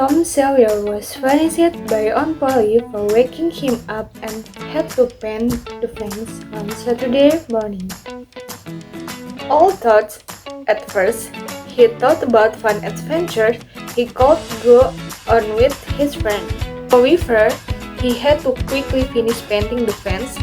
Tom Sawyer was punished by Aunt Polly for waking him up and had to paint the fence on Saturday morning. All thoughts, at first, he thought about fun adventures he could go on with his friend. However, he had to quickly finish painting the fence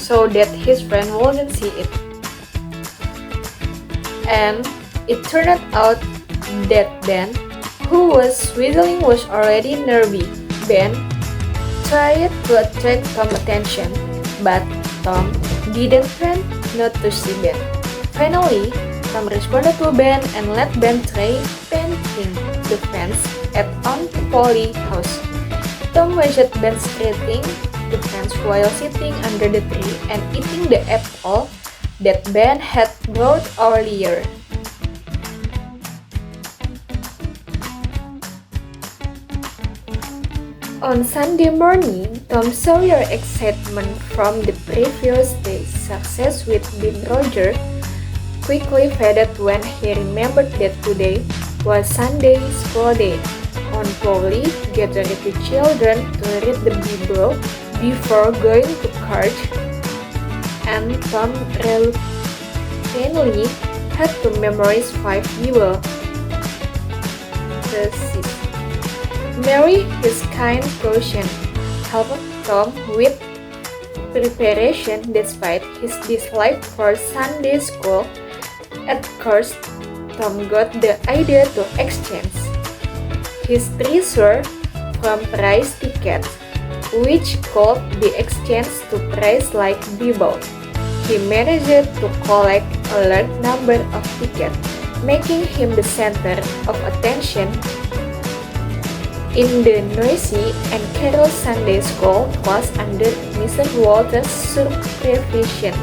so that his friend wouldn't see it. And it turned out that Ben, who was whistling, was already nervy. Ben tried to attract Tom's attention, but Tom didn't try not to see Ben. Finally, Tom responded to Ben and let Ben try painting the fence at Aunt Polly's house. Tom watched Ben straightening the fence while sitting under the tree and eating the apple that Ben had brought earlier. On Sunday morning, Tom Sawyer's excitement from the previous day's success with Ben Roger quickly faded when he remembered that today was Sunday school day. Aunt Polly gathered the children to read the Bible before going to church, and Tom reluctantly had to memorize 5 Bible verses. Mary, his kind cousin, helped Tom with preparation despite his dislike for Sunday school. At first, Tom got the idea to exchange his treasure from prize tickets, which could be exchanged to prize like Bible. He managed to collect a large number of tickets, making him the center of attention in the noisy and carol Sunday school class under Mr. Walter's supervision.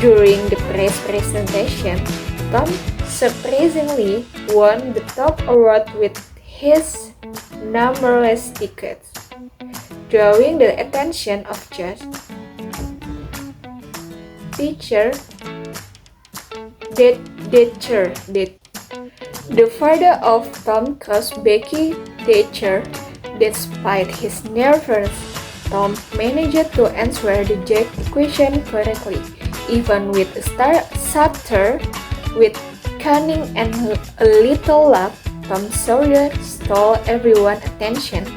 During the press presentation, Tom surprisingly won the top award with his numberless tickets, drawing the attention of judge, teacher, the father of Tom crossed Becky Thatcher. Despite his nerves, Tom managed to answer the judge question correctly, even with a stutter. With cunning and a little luck, Tom Sawyer stole everyone's attention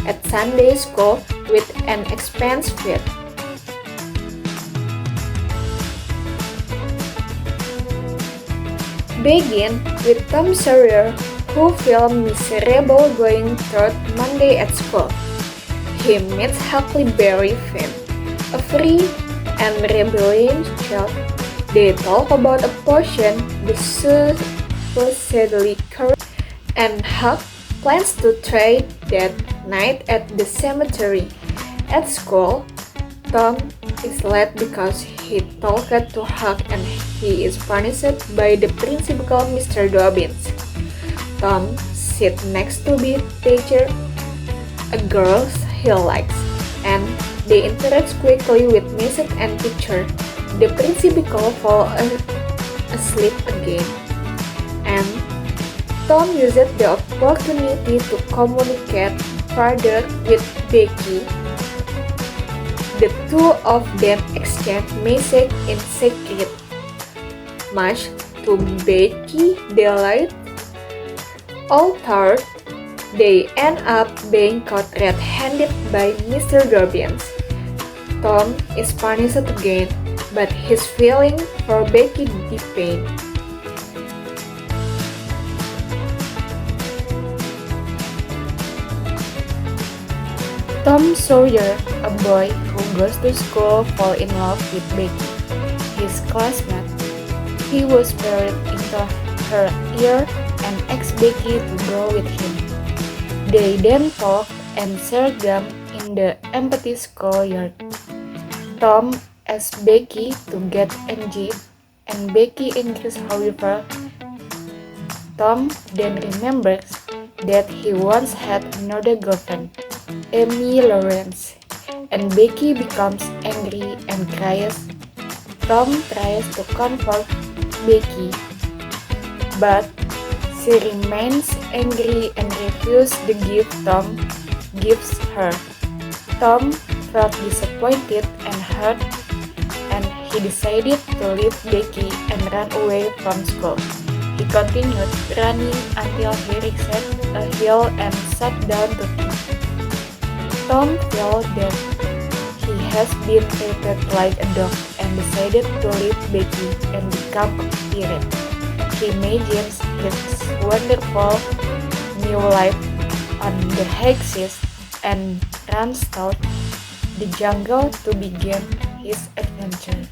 at Sunday school with an expense fit. Begin with Tom Sawyer, who felt miserable going through Monday at school. He meets Huckleberry Finn, a free and rebellious child. They talk about a potion the supposedly cursed, and Huck plans to try that night at the cemetery. At school, Tom is late because he talked to Huck and he is punished by the principal, Mr. Dobbins. Tom sits next to the teacher, a girl he likes, and they interact quickly with Mrs. and teacher. The principal falls asleep again, and Tom uses the opportunity to communicate further with Becky. The two of them exchange messages in secret. Much to Becky's delight, although they end up being caught red-handed by Mr. Dobbins. Tom is punished again, but his feeling for Becky deepens. Tom Sawyer, a boy who goes to school, falls in love with Becky, his classmate. He whispered into her ear and asked Becky to go with him. They then talk and share gum in the empty schoolyard. Tom asks Becky to get engaged, and Becky agrees. However, Tom then remembers that he once had another girlfriend, Amy Lawrence, and Becky becomes angry and cries. Tom tries to comfort Becky, but She remains angry and refuses the gift Tom gives her. Tom felt disappointed and hurt, and he decided to leave Becky and run away from school. He continued running until he reached a hill and sat down to think. Tom felt that he has been treated like a dog and decided to leave Becky and become a pirate. He imagines his wonderful new life on the high seas and runs through the jungle to begin his adventure.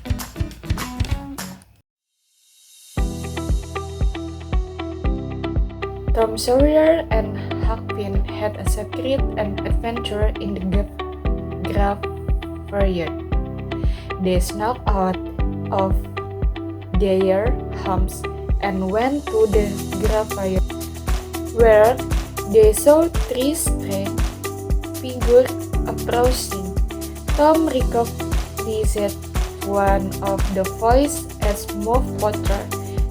Tom Sawyer and Huck Finn had a secret adventure in the graveyard. They snuck out of their homes and went to the graveyard, where they saw three strange figures approaching. Tom recognized one of the voices as Moff Potter,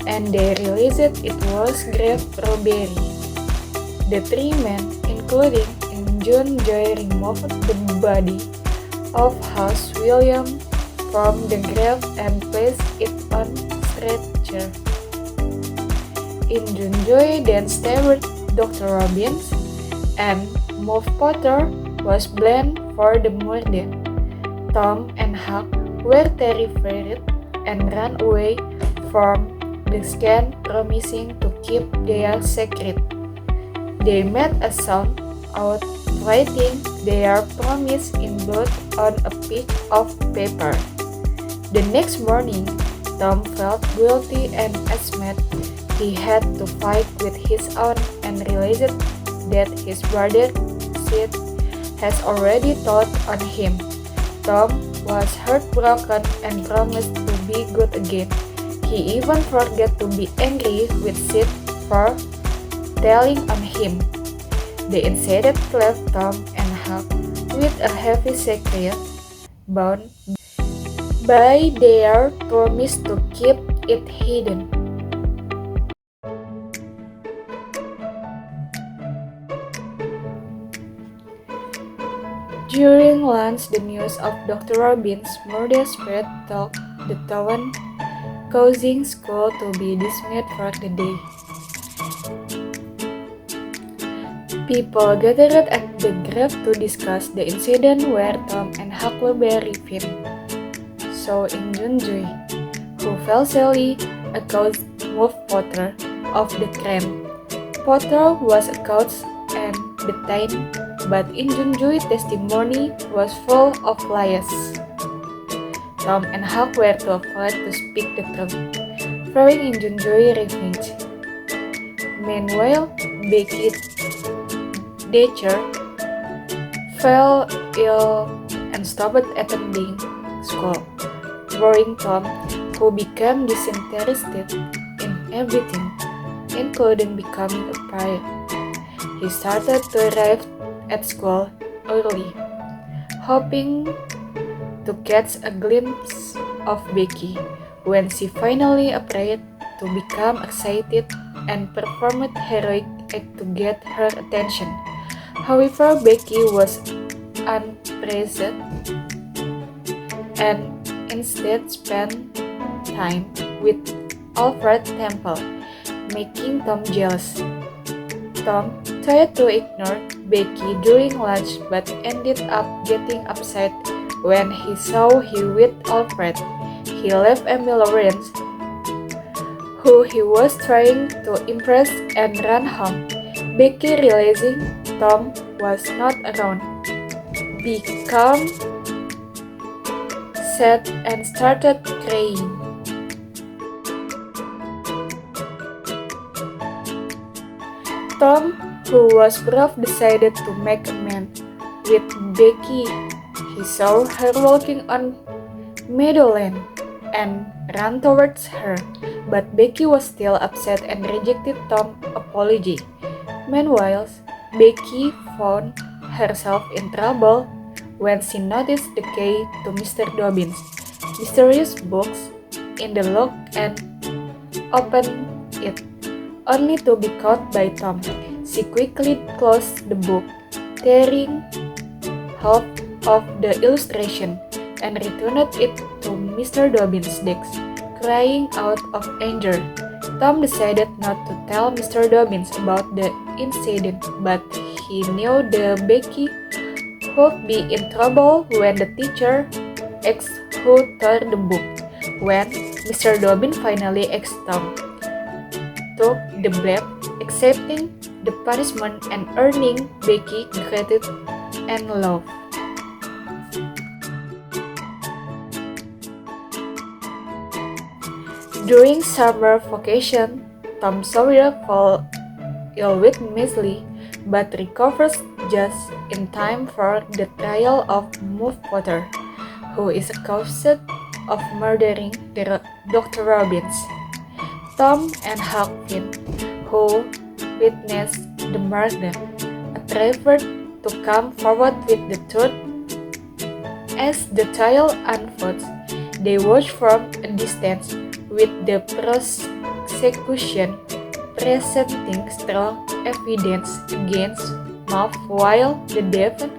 and they realized it was grave robbery. The three men, including John Joy, removed the body of House William from the grave and placed it on stretcher. John Joy then stabbed Dr. Robbins, and Moff Potter was blamed for the murder. Tom and Huck were terrified and ran away from the scene, promising to keep their secret. They made a song out writing their promise in blood on a piece of paper. The next morning, Tom felt guilty and admitted he had to fight with his aunt and realized that his brother's seed has already told on him. Tom was heartbroken and promised to be good again. He even forgot to be angry with Sid for telling on him. They instead left Tom and Huck with a heavy secret bound by their promise to keep it hidden. During lunch, the news of Dr. Robbins' murder spread through the town, causing school to be dismissed for the day. People gathered at the grave to discuss the incident where Tom and Huckleberry Finn saw John Joy, who falsely accused Moff Potter of the crime. Potter was accused and detained, but John Joy's testimony was full of lies. Tom and Huck were too afraid to speak the truth, fearing John Joy's revenge. Meanwhile, Becky Thatcher fell ill and stopped attending school, worrying Tom, who became disinterested in everything, including becoming a pirate. He started to arrive at school early, hoping to catch a glimpse of Becky. When she finally appeared, to become excited and performed heroic act to get her attention. However, Becky was unimpressed and instead spent time with Alfred Temple, making Tom jealous. Tom tried to ignore Becky during lunch but ended up getting upset when he saw her with Alfred. He left Emily Lawrence, who he was trying to impress, and ran home. Becky, realizing Tom was not around, became sad and started crying. Tom, who was brave, decided to make amends with Becky. He saw her walking on Meadowland and ran towards her, but Becky was still upset and rejected Tom's apology. Meanwhile, Becky found herself in trouble when she noticed the key to Mr. Dobbins' mysterious box in the lock and opened it. only to be caught by Tom. She quickly closed the book, tearing half of the illustration, and returned it to Mr. Dobbin's desk, crying out of anger. Tom decided not to tell Mr. Dobbins about the incident, but he knew that Becky would be in trouble when the teacher asked who tore the book. When Mr. Dobbin finally asked Tom, took the blame, accepting the punishment and earning Becky gratitude and love. During summer vacation, Tom Sawyer falls ill with measles, but recovers just in time for the trial of Move Potter, who is accused of murdering Dr. Robbins. Tom and Huck Finn, who witnessed the murder, attempt to come forward with the truth. As the trial unfolds, they watch from a distance, with the prosecution presenting strong evidence against Muff while the defense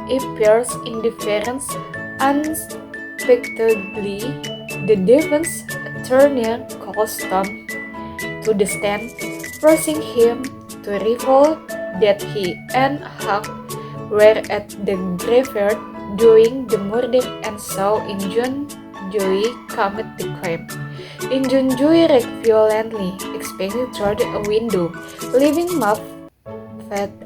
appears indifferent. Unexpectedly, the defense attorney calls Tom to the stand, forcing him to reveal that he and Huck were at the graveyard during the murder and saw Injun Joey commit the crime. Injun Joey reacted violently, expelling through a window, leaving Muff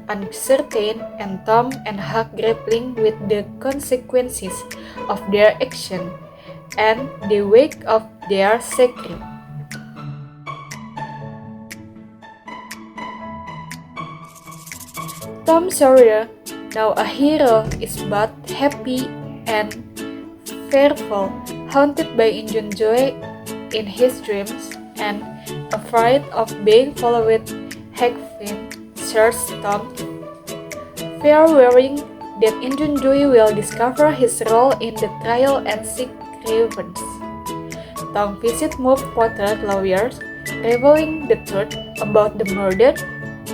uncertain and Tom and Huck grappling with the consequences of their action and the wake of their secret. Tom Sawyer, now a hero, is both happy and fearful, haunted by Injun Joey in his dreams, and afraid of being followed. Huck Finn shares Tom, fearing that Injun Joey will discover his role in the trial and seek revenge. Tom visits Move Potter lawyers, revealing the truth about the murder,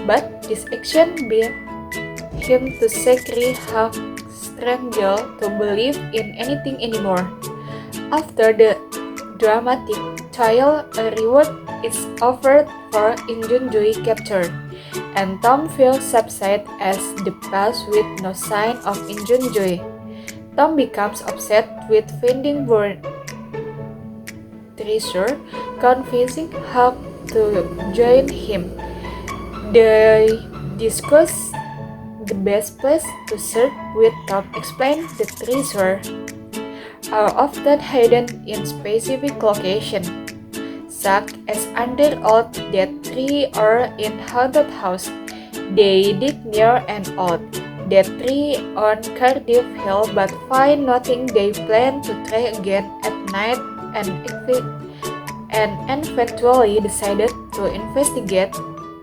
but this action brings him to secretly have stranger to believe in anything anymore. After the dramatic trial, a reward is offered for Injun Joey capture, and Tom feels upset as the past with no sign of Injun Joey. Tom becomes upset with finding buried treasure, convincing Huck to join him. They discuss the best place to search, with Tom explains the treasure are often hidden in specific locations, such as under old dead tree or in haunted house. They dig near an old dead tree on Cardiff Hill but find nothing. They plan to try again at night and eventually decided to investigate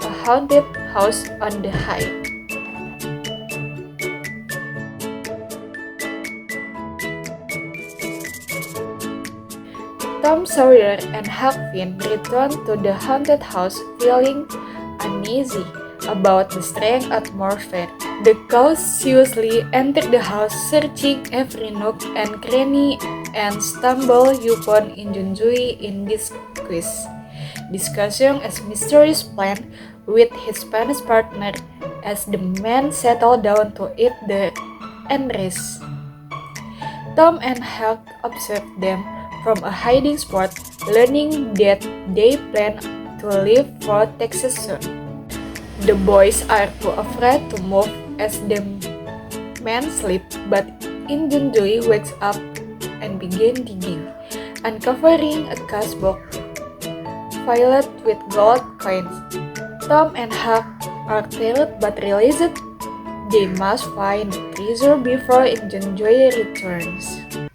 a haunted house on the hill. Tom Sawyer and Huck Finn return to the haunted house, feeling uneasy about the strange atmosphere. The cautiously enter the house, searching every nook and cranny, and stumble upon Injun Joey in disguise, discussing a mysterious plan with his Spanish partner as the men settle down to eat and rest. Tom and Huck observe them from a hiding spot, learning that they plan to leave for Texas soon. The boys are too afraid to move as the men sleep, but Injun Joey wakes up and begins digging, uncovering a cash box filled with gold coins. Tom and Huck are thrilled but realize they must find the treasure before Injun Joey returns.